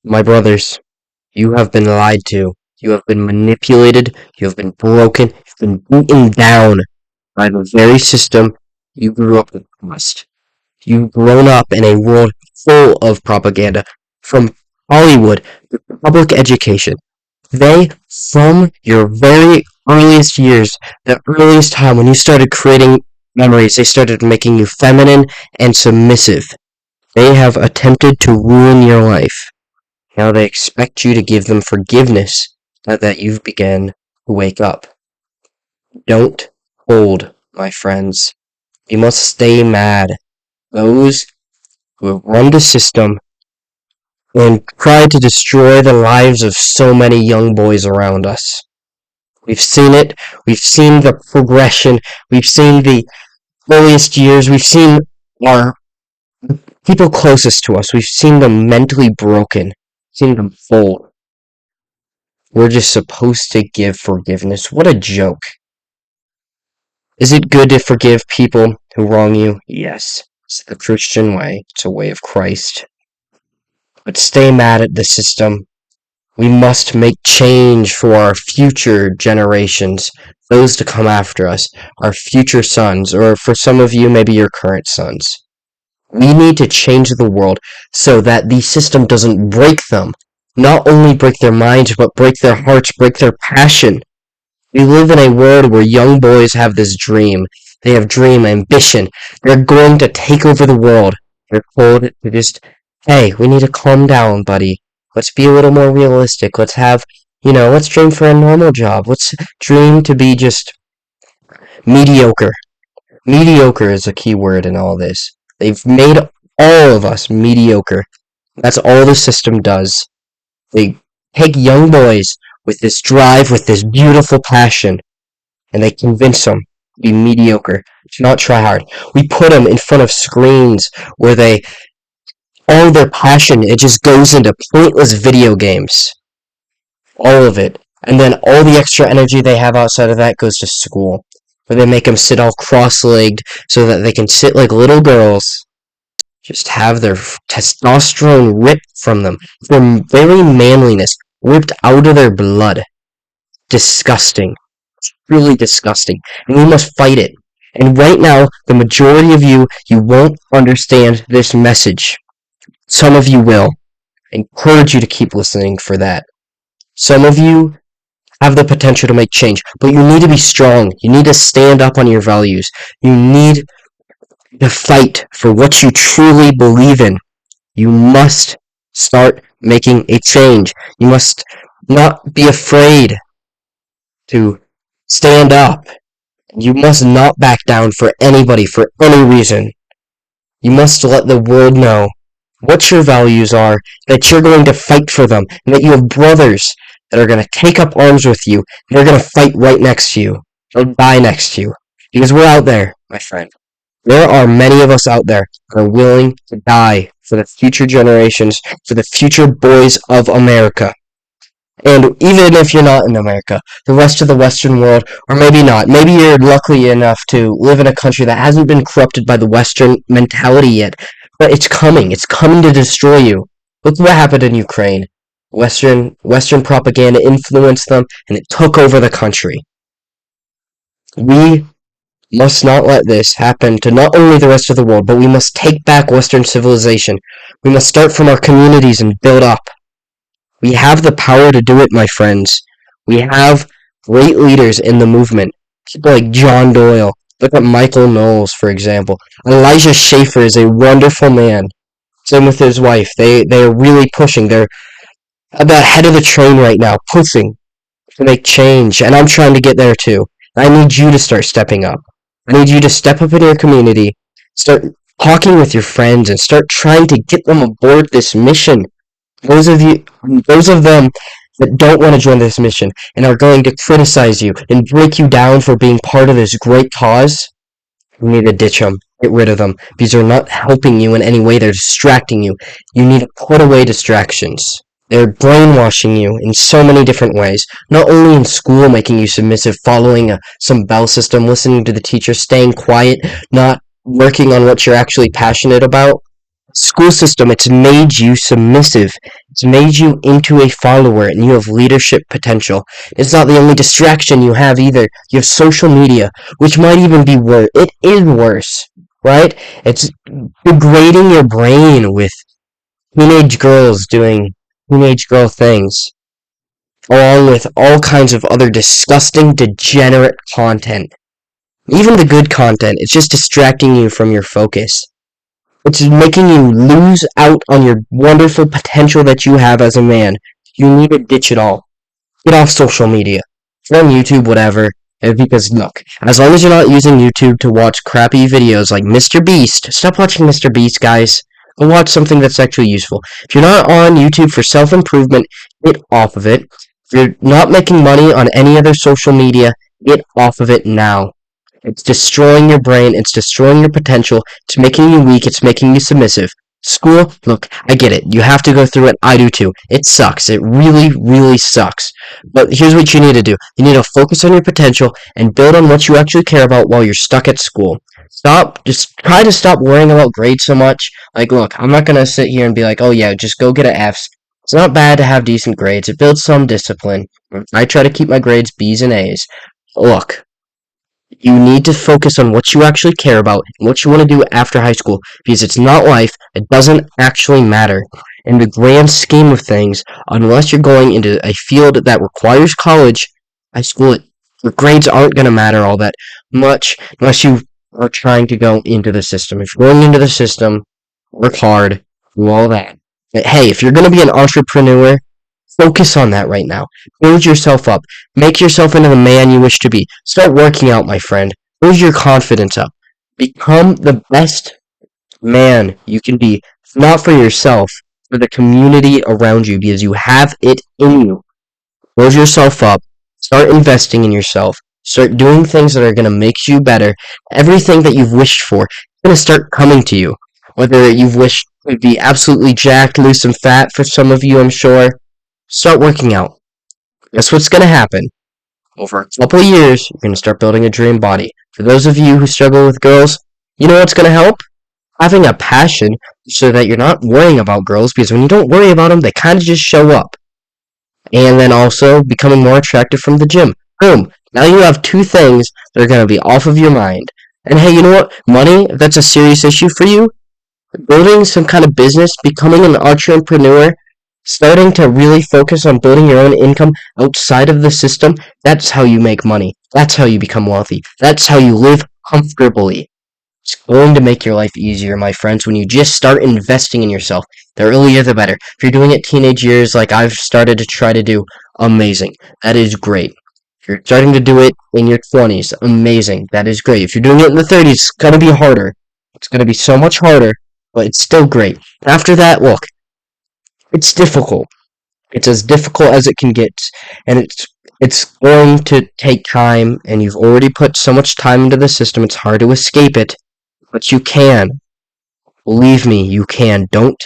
My brothers, you have been lied to. You have been manipulated. You have been broken. You've been beaten down by the very system you grew up with. You've grown up in a world full of propaganda, from Hollywood to public education. They, from your very earliest years, the earliest time when you started creating memories, they started making you feminine and submissive. They have attempted to ruin your life. Now they expect you to give them forgiveness now that you've begun to wake up. Don't hold, my friends. You must stay mad. Those who have run the system and tried to destroy the lives of so many young boys around us. We've seen it. We've seen the progression. We've seen the earliest years. We've seen our people closest to us. We've seen them mentally broken. Seen them fold. We're just supposed to give forgiveness. What a joke. Is it good to forgive people who wrong you? Yes. It's the Christian way. It's a way of Christ. But stay mad at the system. We must make change for our future generations, those to come after us, our future sons, or for some of you, maybe your current sons. We need to change the world so that the system doesn't break them. Not only break their minds, but break their hearts, break their passion. We live in a world where young boys have this dream. They have dream, ambition. They're going to take over the world. They're told to just, hey, we need to calm down, buddy. Let's be a little more realistic. Let's dream for a normal job. Let's dream to be just mediocre. Mediocre is a key word in all this. They've made all of us mediocre. That's all the system does. They take young boys with this drive, with this beautiful passion, and they convince them to be mediocre, to not try hard. We put them in front of screens where all their passion, it just goes into pointless video games. All of it. And then all the extra energy they have outside of that goes to school, where they make them sit all cross-legged so that they can sit like little girls, just have their testosterone ripped from them, their very manliness ripped out of their blood. Disgusting. Really disgusting. And we must fight it. And right now, the majority of you won't understand this message. Some of you will. I encourage you to keep listening for that. Some of you have the potential to make change, but you need to be strong. You need to stand up on your values. You need to fight for what you truly believe in. You must start making a change. You must not be afraid to stand up. You must not back down for anybody, for any reason. You must let the world know what your values are, that you're going to fight for them, and that you have brothers that are going to take up arms with you, and they're going to fight right next to you. They'll die next to you. Because we're out there, my friend. There are many of us out there who are willing to die for the future generations, for the future boys of America. And even if you're not in America, the rest of the Western world, or maybe not, maybe you're lucky enough to live in a country that hasn't been corrupted by the Western mentality yet, but it's coming to destroy you. Look what happened in Ukraine. Western propaganda influenced them, and it took over the country. We must not let this happen to not only the rest of the world, but we must take back Western civilization. We must start from our communities and build up. We have the power to do it, my friends. We have great leaders in the movement. People like John Doyle. Look at Michael Knowles, for example. Elijah Schaffer is a wonderful man. Same with his wife. They are really pushing. They're at the head of the train right now, pushing to make change. And I'm trying to get there too. I need you to start stepping up. I need you to step up in your community, start talking with your friends, and start trying to get them aboard this mission. Those of them that don't want to join this mission and are going to criticize you and break you down for being part of this great cause, you need to ditch them, get rid of them, because they're not helping you in any way, they're distracting you. You need to put away distractions. They're brainwashing you in so many different ways, not only in school making you submissive, following some bell system, listening to the teacher, staying quiet, not working on what you're actually passionate about. School system, it's made you submissive. It's made you into a follower, and you have leadership potential. It's not the only distraction you have either. You have social media, which might even be worse. It is worse, right? It's degrading your brain with teenage girls doing teenage girl things, along with all kinds of other disgusting, degenerate content. Even the good content, it's just distracting you from your focus. It's making you lose out on your wonderful potential that you have as a man. You need to ditch it all. Get off social media. If you're on YouTube, whatever. Because look, as long as you're not using YouTube to watch crappy videos like Mr. Beast, stop watching Mr. Beast, guys. Go watch something that's actually useful. If you're not on YouTube for self-improvement, get off of it. If you're not making money on any other social media, get off of it now. It's destroying your brain, it's destroying your potential, it's making you weak, it's making you submissive. School, look, I get it. You have to go through it. I do too. It sucks. It really, really sucks. But here's what you need to do. You need to focus on your potential and build on what you actually care about while you're stuck at school. Just try to stop worrying about grades so much. Like, look, I'm not gonna sit here and be like, oh yeah, just go get an Fs. It's not bad to have decent grades. It builds some discipline. I try to keep my grades Bs and As. Look, you need to focus on what you actually care about and what you want to do after high school, because it's not life. It doesn't actually matter. In the grand scheme of things, unless you're going into a field that requires college, high school, your grades aren't going to matter all that much unless you are trying to go into the system. If you're going into the system, work hard, do all that. But hey, if you're going to be an entrepreneur, focus on that right now. Build yourself up. Make yourself into the man you wish to be. Start working out, my friend. Build your confidence up. Become the best man you can be, not for yourself, for the community around you, because you have it in you. Build yourself up. Start investing in yourself. Start doing things that are going to make you better. Everything that you've wished for is going to start coming to you. Whether you've wished to be absolutely jacked, loose, and fat for some of you, I'm sure. Start working out. Guess what's going to happen? Over a couple of years, you're going to start building a dream body. For those of you who struggle with girls, you know what's going to help? Having a passion so that you're not worrying about girls, because when you don't worry about them, they kind of just show up. And then also becoming more attractive from the gym. Boom. Now you have two things that are going to be off of your mind. And hey, you know what? Money, if that's a serious issue for you, building some kind of business, becoming an entrepreneur, starting to really focus on building your own income outside of the system, that's how you make money. That's how you become wealthy. That's how you live comfortably. It's going to make your life easier, my friends, when you just start investing in yourself. The earlier the better. If you're doing it teenage years like I've started to try to do, amazing. That is great. If you're starting to do it in your 20s, amazing. That is great. If you're doing it in the 30s, it's going to be harder. It's going to be so much harder, but it's still great. After that, look, it's difficult. It's as difficult as it can get, and it's going to take time, and you've already put so much time into the system, it's hard to escape it, but you can. Believe me, you can. Don't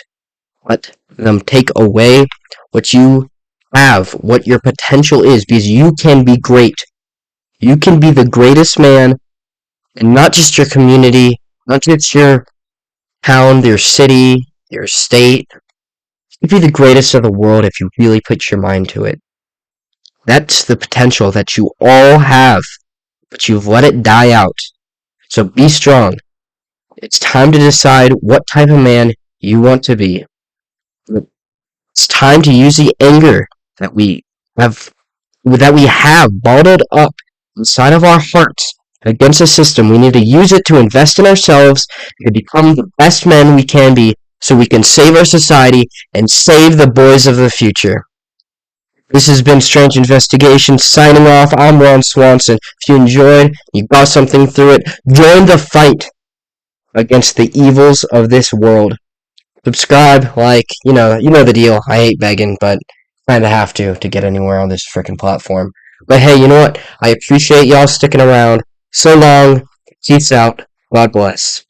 let them take away what you have, what your potential is, because you can be great. You can be the greatest man, and not just your community, not just your town, your city, your state. You can be the greatest of the world if you really put your mind to it. That's the potential that you all have, but you've let it die out. So be strong. It's time to decide what type of man you want to be. It's time to use the anger that we have bottled up inside of our hearts against the system. We need to use it to invest in ourselves, to become the best men we can be, so we can save our society and save the boys of the future. This has been Strange Investigations signing off. I'm Ron Swanson. If you enjoyed, you got something through it, join the fight against the evils of this world. Subscribe, like, you know the deal. I hate begging, but kinda have to get anywhere on this frickin' platform. But hey, you know what? I appreciate y'all sticking around. So long. Peace out. God bless.